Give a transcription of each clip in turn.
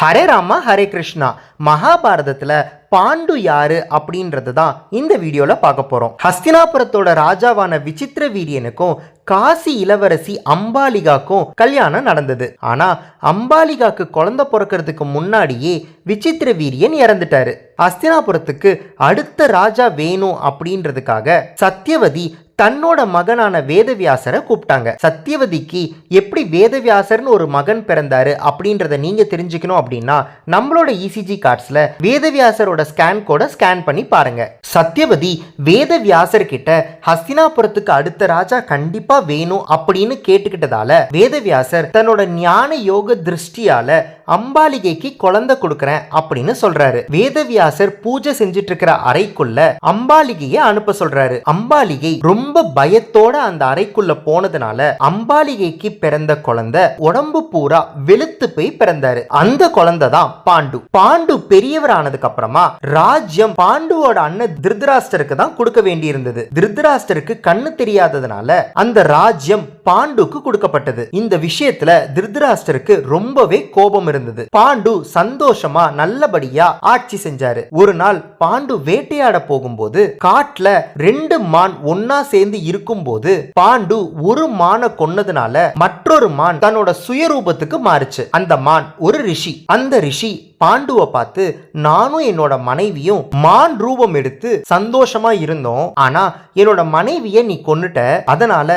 ஹரே ராமா ஹரே கிருஷ்ணா. மகாபாரதத்துல பாண்டு யாரு அப்படின்றது தான் இந்த வீடியோல பார்க்க போறோம். ஹஸ்தினாபுரத்தோட ராஜாவான விசித்திர வீரியனுக்கும் காசி இளவரசி அம்பாலிகாக்கும் கல்யாணம் நடந்தது. ஆனா அம்பாலிகாக்கு குழந்தை பிறக்கிறதுக்கு முன்னாடியே விசித்திர வீரியன் இறந்துட்டாரு. ஹஸ்தினாபுரத்துக்கு அடுத்த ராஜா வேணும் அப்படின்றதுக்காக சத்தியவதி தன்னோட மகனான வேதவியாசரை கூப்பிட்டாங்க. சத்தியவதிக்கு எப்படி வேதவியாசர்னு ஒரு மகன் பிறந்தாரு அப்படின்றத நீங்க தெரிஞ்சுக்கணும் அப்படின்னா நம்மளோட இசிஜி கார்ட்ஸ்ல வேதவியாசரோட ஸ்கேன் கோட ஸ்கேன் பண்ணி பாருங்க. சத்தியவதி வேதவியாசர் கிட்ட ஹஸ்தினாபுரத்துக்கு அடுத்த ராஜா கண்டிப்பா வேணும் அப்படின்னு கேட்டுக்கிட்டதால வேதவியாசர் தன்னோட ஞான யோக திருஷ்டியால அம்பாலிகைக்கு குழந்தை கொடுக்கறேன் அப்படின்னு சொல்றாரு. வேதவியாசர் பூஜை செஞ்சிட்டு இருக்கிற அறைக்குள்ள அம்பாலிகையை அனுப்ப சொல்றாரு. அம்பாலிகை ரொம்ப பயத்தோட அந்த அறைக்குள்ள போனதுனால அம்பாலிகைக்கு பிறந்த குழந்தை உடம்பு பூரா வெளுத்து போய் பிறந்தாரு. அந்த குழந்தை தான் பாண்டு. பாண்டு பெரியவர் ஆனதுக்கு அப்புறமா ராஜ்யம் பாண்டுவோட அண்ணன் திருதராஷ்டருக்கு தான் கொடுக்க வேண்டி இருந்தது. திருதராஷ்டருக்கு கண்ணு தெரியாததுனால அந்த ராஜ்யம் பாண்டுக்கு கொடுக்கப்பட்டது. இந்த விஷயத்துல திருதராஷ்டருக்கு ரொம்பவே கோபம் இருந்தது. பாண்டு சந்தோஷமா நல்லபடியா ஆட்சி செஞ்சாரு. ஒரு நாள் பாண்டு வேட்டையாட போகும்போது காட்டுல 2 மான் ஒன்னா சேர்ந்து இருக்கும்போது பாண்டு ஒரு மானை கொன்னதுனால மற்றொரு மான் தன்னோட சுயரூபத்துக்கு மாறுச்சு. அந்த மான் ஒரு ரிஷி. அந்த ரிஷி பாண்டுவை பார்த்து, நானும் என்னோட மனைவியும் மான் ரூபம் எடுத்து சந்தோஷமா இருந்தோம், ஆனா என்னோட மனைவியை நீ கொன்னுட்ட, அதனால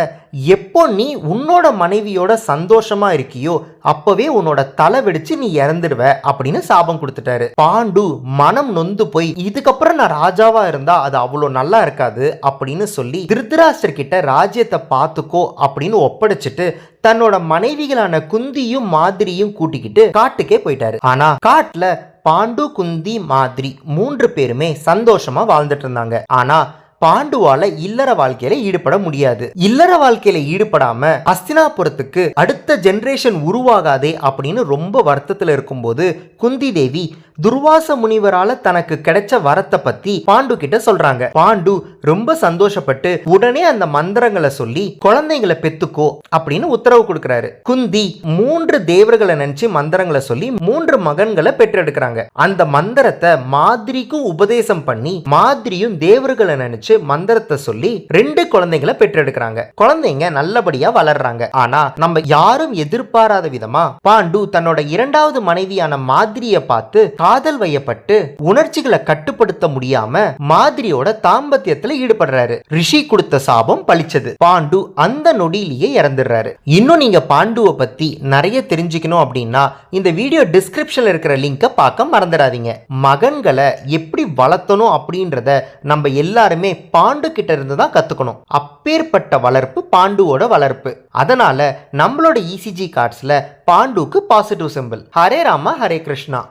எப்போ நீ உன்னோட மனைவியோட சந்தோஷமா இருக்கியோ அப்பவே உன்னோட தலை வெடிச்சு நீ இறந்துடுவ அப்படின்னு சாபம் கொடுத்துட்டாரு. பாண்டு மனம் நொந்து போய் இதுக்கப்புறம் நான் ராஜாவா இருந்தா அது அவ்வளவு நல்லா இருக்காது அப்படின்னு சொல்லி திருதராஷ்டர் கிட்ட ராஜ்யத்தை பார்த்துக்கோ அப்படின்னு ஒப்படைச்சிட்டு தன்னோட மனைவிகளான குந்தியும் மாதிரியும் கூட்டிக்கிட்டு காட்டுக்கே போயிட்டாரு. ஆனா காட்டுல பாண்டு, குந்தி, மாதிரி 3 பேருமே சந்தோஷமா வாழ்ந்துட்டு இருந்தாங்க. ஆனா பாண்டுவால இல்லற வாழ்க்கையில ஈடுபட முடியாது. இல்லற வாழ்க்கையில ஈடுபடாம ஹஸ்தினாபுரத்துக்கு அடுத்த ஜெனரேஷன் உருவாகாதே அப்படின்னு ரொம்ப வருத்தத்துல இருக்கும்போது குந்தி தேவி துர்வாச முனிவரால தனக்கு கிடைச்ச வரத்தை பத்தி பாண்டு கிட்ட சொல்றாங்க. பாண்டு ரொம்ப சந்தோஷப்பட்டு உடனே அந்த மந்திரங்களை சொல்லி குழந்தைங்களை பெத்துக்கோ அப்படின்னு உத்தரவு கொடுக்கிறாரு. குந்தி 3 தேவர்களை நினைச்சு மந்திரங்களை சொல்லி 3 மகன்களை பெற்றெடுக்கிறாங்க. அந்த மந்திரத்தை மாதிரிக்கும் உபதேசம் பண்ணி மாதிரியும் தேவர்களை நினைச்சு மந்திரத்தை சொல்லி 2 குழந்தைகளை பெற்றெடுக்கிறாங்க. குழந்தைங்க நல்லபடியா வளர்றாங்க. ஆனா நம்ம யாரும் எதிர்பாராத விதமா பாண்டு தன்னோட 2வது மனைவியான மாதிரியை பார்த்து காதல் வயப்பட்டு உணர்ச்சிகளை கட்டுப்படுத்த முடியாம மாதிரியோட தாம்பத்தியத்துல ஈடுபடுறாரு. ரிஷி கொடுத்த சாபம் பலிச்சது. பாண்டு அந்த நொடியிலேயே இறந்துடுறாரு. இன்னும் நீங்க பாண்டுவை பத்தி நிறைய தெரிஞ்சுக்கணும் அப்படின்னா இந்த வீடியோ டிஸ்கிரிப்ஷன்ல இருக்கிற லிங்கை பார்க்க மறந்துடாதீங்க. மகன்களை எப்படி வளர்த்தணும் அப்படின்றத நம்ம எல்லாருமே பாண்டு கிட்ட இருந்து தான் கத்துக்கணும். அப்பேற்பட்ட வளர்ப்பு பாண்டுவோட வளர்ப்பு. அதனால நம்மளோட இசிஜி கார்ட்ஸ்ல பாண்டுக்கு பாசிட்டிவ் சிம்பிள். ஹரே ராமா ஹரே கிருஷ்ணா.